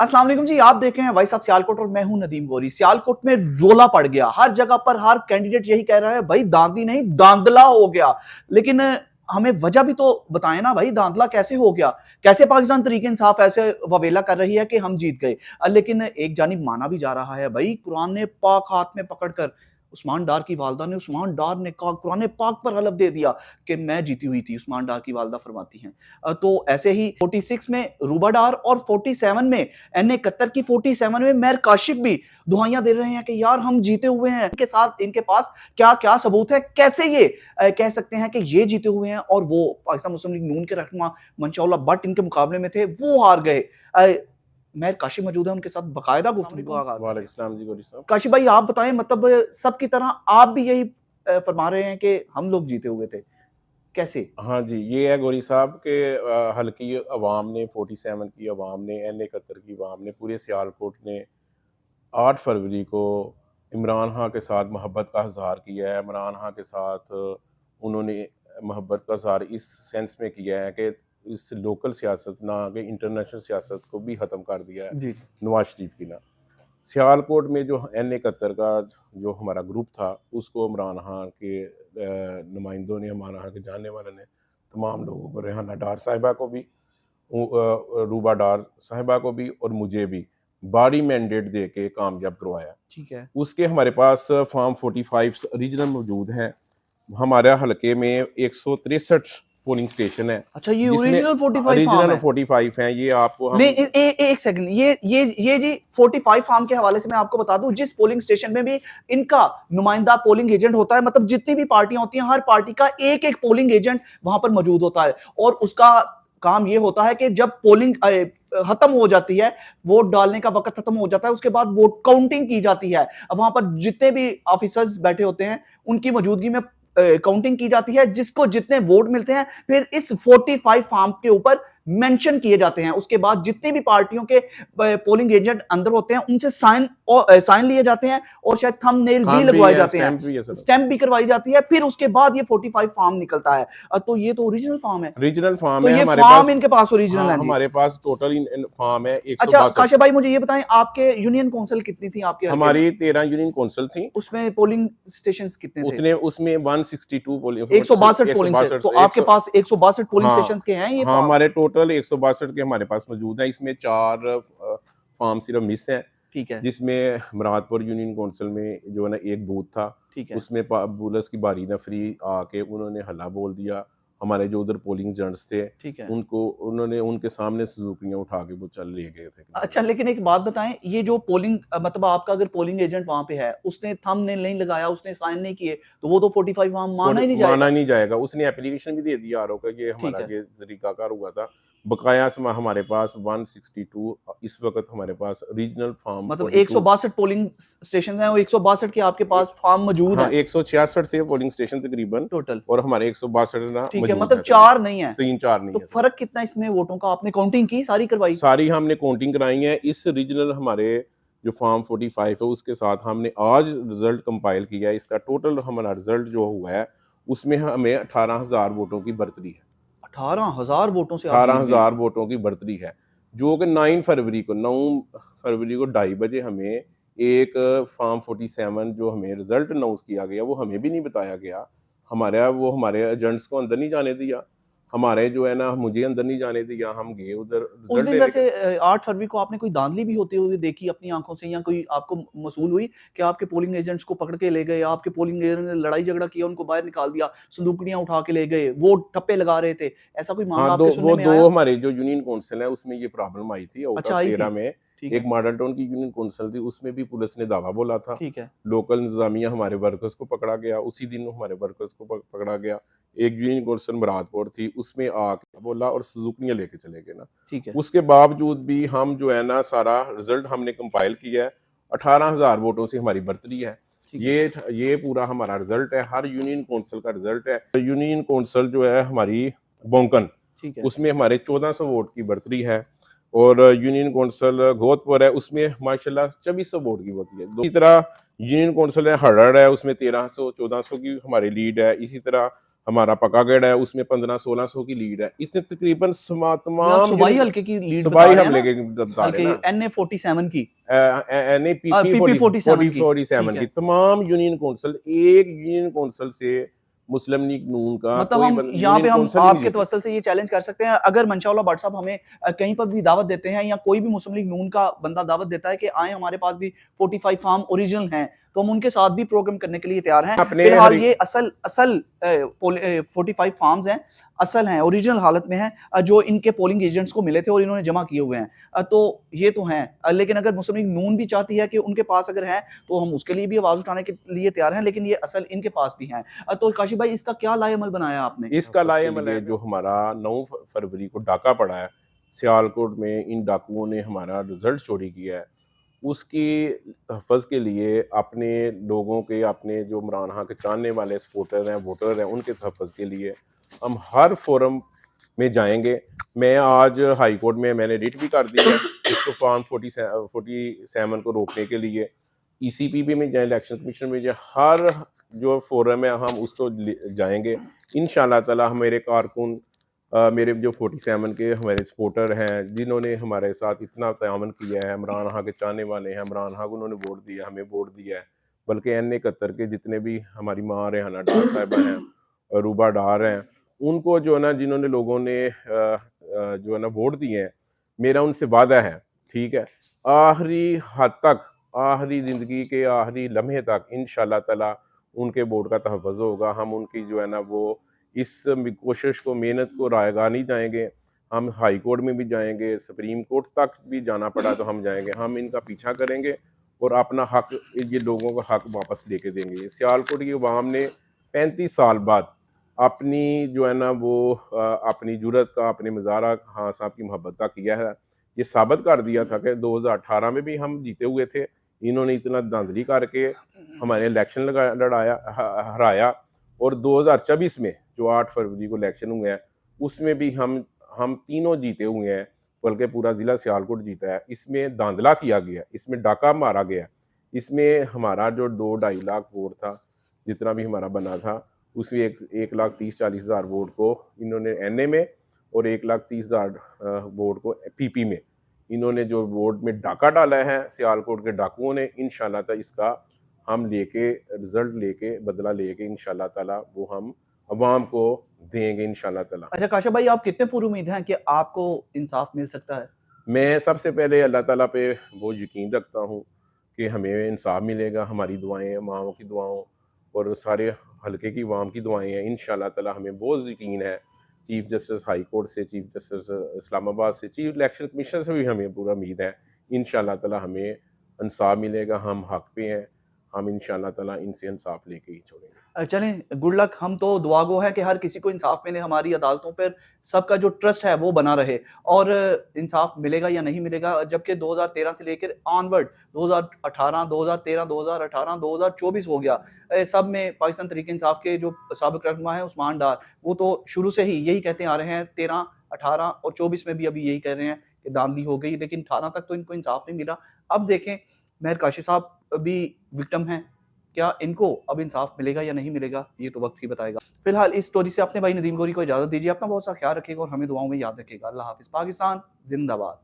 अस्सलाम वालेकुम जी, आप देख रहे हैं वॉइस ऑफ सियालकोट और मैं हूं नदीम गोरी। सियालकोट में रोला पड़ गया, हर जगह पर हर कैंडिडेट यही कह रहा है भाई दांदी नहीं दांदला हो गया। लेकिन हमें वजह भी तो बताएं ना भाई, दांदला कैसे हो गया? कैसे पाकिस्तान तरीके इंसाफ ऐसे ववेला कर रही है कि हम जीत गए? लेकिन एक जानिब माना भी जा रहा है भाई, कुरान ने पाक हाथ में पकड़कर उस्मान डार की वालदा ने, उस्मान डार ने कुरान पाक पर हलफ दे दिया कि मैं जीती हुई थी। उस्मान डार की वालदा फरमाती हैं। तो ऐसे ही 46 में रूबा डार और 47 में एन कत्तर की 47 में मेहर काशिफ भी दुआइयां दे रहे हैं कि यार हम जीते हुए हैं। इनके साथ इनके पास क्या क्या सबूत है, कैसे ये कह सकते हैं कि ये जीते हुए हैं और वो पाकिस्तान मुस्लिम लीग नून के रहनुमा मंशा भट्ट इनके मुकाबले में थे, वो हार गए। मेहर काशिफ मौजूद है, उनके साथ बाकायदा गुफ्तगू का आगाज। वालेकुम सलाम जी गोरी साहब। काशिफ भाई आप बताएं, मतलब सबकी तरह आप भी यही फरमा रहे हैं कि हम लोग जीते हुए थे, कैसे? हाँ जी, ये है गोरी साहब के हल्की अवाम ने 47 की अवाम ने, एन कत्तर की अवाम ने, पूरे सियालकोट ने 8 फरवरी को इमरान खां के साथ मोहब्बत का इज़हार किया है। इमरान खां के साथ उन्होंने मोहब्बत का इज़हार इस सेंस में किया है कि इस लोकल सियासत ना आगे इंटरनेशनल सियासत को भी ख़त्म कर दिया है जी। नवाज शरीफ की ना। सियालकोट में जो एन कत्तर का जो हमारा ग्रुप था, उसको इमरान खान के नुमाइंदों ने, इमरान खान के जानने वाले ने तमाम लोगों को, रेहाना डार साहिबा को भी, रूबा डार साहिबा को भी और मुझे भी बारी मैंडेट दे के कामयाब करवाया। ठीक है। उसके हमारे पास फॉर्म 45 रीजनल मौजूद हैं। हमारे हलके में 163 पोलिंग स्टेशन है, अच्छा, ये जिसमें ओरिजिनल 45 फार्म रीजनल है? 45 हैं। ये आपको ले हम एक सेकंड, ये जी 45 फार्म के हवाले से मैं आपको बता दूं, जिस पोलिंग स्टेशन में भी इनका नुमाइंदा पोलिंग एजेंट होता है, मतलब जितनी भी पार्टियां होती हैं हर पार्टी का एक एक पोलिंग एजेंट वहां पर मौजूद होता है और उसका काम ये होता है कि जब पोलिंग खत्म हो जाती है, वोट डालने का वक्त खत्म हो जाता है, उसके बाद वोट काउंटिंग की जाती है। अब वहां पर जितने भी ऑफिसर्स बैठे होते हैं उनकी मौजूदगी में काउंटिंग की जाती है, जिसको जितने वोट मिलते हैं फिर इस 45 फार्म के ऊपर मेंशन किए जाते हैं। उसके बाद जितनी भी पार्टियों के पोलिंग एजेंट अंदर होते हैं उनसे साइन लिए जाते हैं और शायद थंबनेल भी खान भी लगवाए है, जाते स्टैम्प भी है हैं, सर। स्टैंप भी करवाई जाती है, फिर उसके बाद ये 45 फार्म निकलता है। तो ये तो ओरिजिनल फार्म है। रीजनल फार्म तो है ये हमारे फार्म पास। इनके पास ओरिजिनल हाँ, है जी। हमारे पास टोटल फार्म है अच्छा 162। काशिफ भाई, मुझे ये बताएं, आपके यूनियन काउंसिल कितनी थी आपके हल्के में? हमारी 13 यूनियन काउंसिल थी। उसमें पोलिंग स्टेशन कितने थे? उतने उसमें 162 162 पोलिंग से, तो आपके 162 पास 162 पोलिंग हाँ। स्टेशन के हैं ये हाँ, फार्म? हमारे टोटल 162 के हमारे पास मौजूद है। इसमें 4 फार्म सिर्फ मिस हैं, ठीक है। जिसमें मुरादपुर यूनियन काउंसिल में जो है ना एक बूथ था, ठीक है। उसमें बुलस की बारी नफरी आके उन्होंने हल्ला बोल दिया। हमारे जो उधर पोलिंग एजेंट्स थे, ठीक है। उनको उन्होंने उनके सामने सुजुकियां उठा के वो चल ले गए थे। अच्छा, लेकिन एक बात बताएं, ये जो पोलिंग मतलब आपका अगर पोलिंग एजेंट वहां पे है, उसने थंबनेल नहीं लगाया, उसने साइन नहीं किए, तो वो तो 45 फॉर्म माना ही नहीं माना जाएगा। नहीं जाएगा। उसने एप्लीकेशन भी दे दिया आरओ का, ये ठीक हमारा है। ये तरीकाकार हुआ था। बकाया हमारे पास 162 इस वक्त हमारे पास रीजनल फार्म मतलब 42। 162 पोलिंग स्टेशन हैं और 162 के आपके पास फार्म मौजूद हाँ, हैं 166 थे पोलिंग स्टेशन तकरीबन, टोटल। और हमारे 162 ना ठीक है, मौजूद मतलब है चार तकरीबन। नहीं है। 3-4 नहीं तो है सर। फर्क कितना इसमें वोटों का? आपने काउंटिंग की, सारी करवाई? सारी हमने काउंटिंग कराई है। इस रीजनल हमारे जो फार्म 45 है उसके साथ हमने आज रिजल्ट कंपाइल किया है। इसका टोटल हमारा रिजल्ट जो हुआ है उसमें हमें 18,000 वोटों की बढ़तरी है। 18,000 वोटों से आप जीत गए? 18,000 वोटों की बढ़तरी है, जो कि 9 फरवरी को 2:30 बजे हमें एक फार्म 47 जो हमें रिजल्ट अनाउंस किया गया, वो हमें भी नहीं बताया गया। हमारे एजेंट्स को अंदर नहीं जाने दिया, हमारे जो है ना मुझे अंदर नहीं जाने दिया। हम गए उधर उस रिजल्ट दिन लेने के। वैसे 8 फरवरी को आपने कोई धांधली भी होते हुए देखी अपनी आंखों से, या कोई आपको मसूल हुई कि आपके पोलिंग एजेंट्स को पकड़ के ले गए, आपके पोलिंग एजेंट ने लड़ाई झगड़ा किया, उनको बाहर निकाल दिया, संदूकड़ियां उठा के ले गए, वो ठप्पे लगा रहे थे, ऐसा कोई मामला हाँ, आपके सुनने में आया? हमारे जो यूनियन काउंसिल है उसमें ये प्रॉब्लम आई थी। आउट अच्छा, ऑफ आई 13 थी। में ठीक एक है। मॉडल टाउन की यूनियन काउंसिल थी, उसमें भी पुलिस ने दावा बोला था। ठीक है। लोकल इंतजामिया हमारे वर्कर्स को पकड़ा गया, उसी दिन हमारे वर्कर्स को पकड़ा गया। एक यूनियन काउंसिल मुरादपुर थी, उसमें आके बोला और सुजुकियां लेके चले गए ना। ठीक है। उसके बावजूद भी हम जो है ना सारा रिजल्ट हमने कंपाइल किया है। 18,000 वोटों से हमारी बढ़तरी है। ठीक है। ये पूरा हमारा रिजल्ट है, हर यूनियन काउंसिल का रिजल्ट है। यूनियन काउंसिल जो है हमारी बोंकन, ठीक है। उसमें हमारे 1400 वोट की बढ़तरी है। और यूनियन काउंसिल घोतपुर है, उसमें माशाल्लाह 2400 वोट की बढ़तरी है। इसी तरह यूनियन काउंसिल है हड़ड़ है, उसमें 1300 1400 की हमारी लीड है। इसी तरह हमारा पकागढ़ है, उसमें 1500-1600 की लीड है। इसने तकरीबन तमाम सूबाई हल्के की लीड बता सूबाई रहे हैं हमले ना, के बता रहे हल्के हैं ना, NA-47 की, नहीं, पीपी PP 47 की, 47 ठीक की है। तमाम यूनियन कौंसिल, एक यूनियन कौंसिल से मुस्लिम लीग नून का मतलब कोई हम यहाँ पे यूनियन हम कौंसिल ही नहीं आपके जीती। तवज्जुल से ये चैलेंज कर सकते हैं, अगर मंशा भट्ट साहब हमें कहीं पर भी दावत देते हैं या कोई भी मुस्लिम लीग नून का बंदा दावत देता है कि आए हमारे पास भी 45 फार्म ओरिजिनल हैं, तो हम उनके साथ भी प्रोग्राम करने के लिए तैयार हैं। अपने फिलहाल हरी ये असल असल 45 फार्म्स हैं, असल हैं, ओरिजिनल हालत में हैं, जो इनके पोलिंग एजेंट्स को मिले थे और इन्होंने जमा किए हुए हैं। तो ये तो हैं, लेकिन अगर मुस्लिम लीग नून भी चाहती है कि उनके पास अगर है तो हम उसके लिए भी आवाज उठाने के लिए तैयार हैं, लेकिन ये असल इनके पास भी हैं। तो काशी भाई, इसका क्या लाएमल बनाया आपने? इसका लाएमल है जो हमारा 9 फरवरी को डाका पड़ा है सियालकोट में, इन डाकुओं ने हमारा रिजल्ट चोरी किया है, उसकी तहफ़्फ़ुज़ के लिए अपने लोगों के, अपने जो इमरान खान के चाहने वाले सपोर्टर हैं, वोटर हैं, उनके तहफ़्फ़ुज़ के लिए हम हर फोरम में जाएंगे। मैं आज हाई कोर्ट में मैंने रिट भी कर दी है इसको फॉर्म 47 को रोकने के लिए। ECPB में जाए, इलेक्शन कमीशन में जाए, हर जो फोरम है हम उसको जाएंगे इंशाल्लाह ताला। हमारे कारकुन, मेरे जो 47 के हमारे सपोर्टर हैं, जिन्होंने हमारे साथ इतना तायावन किया है, इमरान खान के चाहने वाले हैं, इमरान खान को उन्होंने वोट दिया, हमें वोट दिया है, बल्कि NA-71 के जितने भी हमारी माँ रेहाना डार साहिबा हैं, रूबा डार हैं, उनको जो है ना, जिन्होंने लोगों ने जो है ना वोट दिए हैं, मेरा उनसे वादा है, ठीक है, आखिरी हद तक, आखिरी ज़िंदगी के आखिरी लम्हे तक इंशाल्लाह ताला उनके वोट का तहफ़्फ़ुज़ होगा। हम उनकी जो है ना वो इस कोशिश को, मेहनत को रायगा नहीं जाएंगे। हम हाई कोर्ट में भी जाएंगे, सुप्रीम कोर्ट तक भी जाना पड़ा तो हम जाएंगे, हम इनका पीछा करेंगे और अपना हक, ये लोगों का हक वापस लेके देंगे। सियालकोट की अवाम ने 35 साल बाद अपनी जो है ना वो अपनी जुर्रत का, अपने मज़ारा खां साहब की मोहब्बत का किया है। ये साबित कर दिया था कि 2018 में भी हम जीते हुए थे, इन्होंने इतना धांधली करके हमारे इलेक्शन हराया, और 2024 में जो 8 फरवरी को इलेक्शन हुए हैं उसमें भी हम तीनों जीते हुए हैं, बल्कि पूरा ज़िला सियालकोट जीता है। इसमें धांधला किया गया, इसमें डाका मारा गया, इसमें हमारा जो 2-2.5 लाख वोट था, जितना भी हमारा बना था, उसमें 1,30,40 हज़ार वोट को इन्होंने NA में और 1,30,000 वोट को PP में, इन्होंने जो वोट में डाका डाला है सियालकोट के डाकुओं ने, इंशाल्लाह ताला इसका हम लेके, रिजल्ट लेके, बदला लेके इंशाल्लाह ताला वो हम अवाम को देंगे इंशाल्लाह ताला। अच्छा काशा भाई, आप कितने पूरी उम्मीद हैं कि आपको इंसाफ मिल सकता है? मैं सबसे पहले अल्लाह ताला पे वो यकीन रखता हूँ कि हमें इंसाफ मिलेगा। हमारी दुआएं, माओं की दुआओं और सारे हलके की अवाम की दुआएं हैं, इंशाल्लाह ताला हमें बहुत यकीन है। चीफ जस्टिस हाई कोर्ट से, चीफ जस्टिस इस्लामाबाद से, चीफ इलेक्शन कमीशन से भी हमें पूरा उम्मीद है, इंशाल्लाह ताला हमें इंसाफ मिलेगा। हम हक पे हैं, हम इंशाल्लाह ताला इनसे इंसाफ लेके ही छोड़ेंगे। चलें, गुड लक। हम तो दुआगो हैं कि हर किसी को इंसाफ मिले, हमारी अदालतों पर सबका जो ट्रस्ट है वो बना रहे, और इंसाफ मिलेगा या नहीं मिलेगा, जबकि 2013 से लेकर ऑनवर्ड 2018, 2013, 2018, 2024 हो गया, सब में पाकिस्तान तहरीक इंसाफ के जो साबिक रहनुमा है उस्मान डार, वो तो शुरू से ही यही कहते आ रहे हैं, 13, 18 और 24 में भी अभी यही कह रहे हैं कि धांधली हो गई, लेकिन 18 तक तो इनको इंसाफ नहीं मिला। अब देखें, मेहर काशी साहब भी विक्टिम हैं, क्या इनको अब इंसाफ मिलेगा या नहीं मिलेगा, ये तो वक्त ही बताएगा। फिलहाल इस स्टोरी से अपने भाई नदीम गौरी को इजाजत दीजिए, अपना बहुत सा ख्याल रखिएगा और हमें दुआओं में याद रखिएगा। अल्लाह हाफिज। पाकिस्तान जिंदाबाद।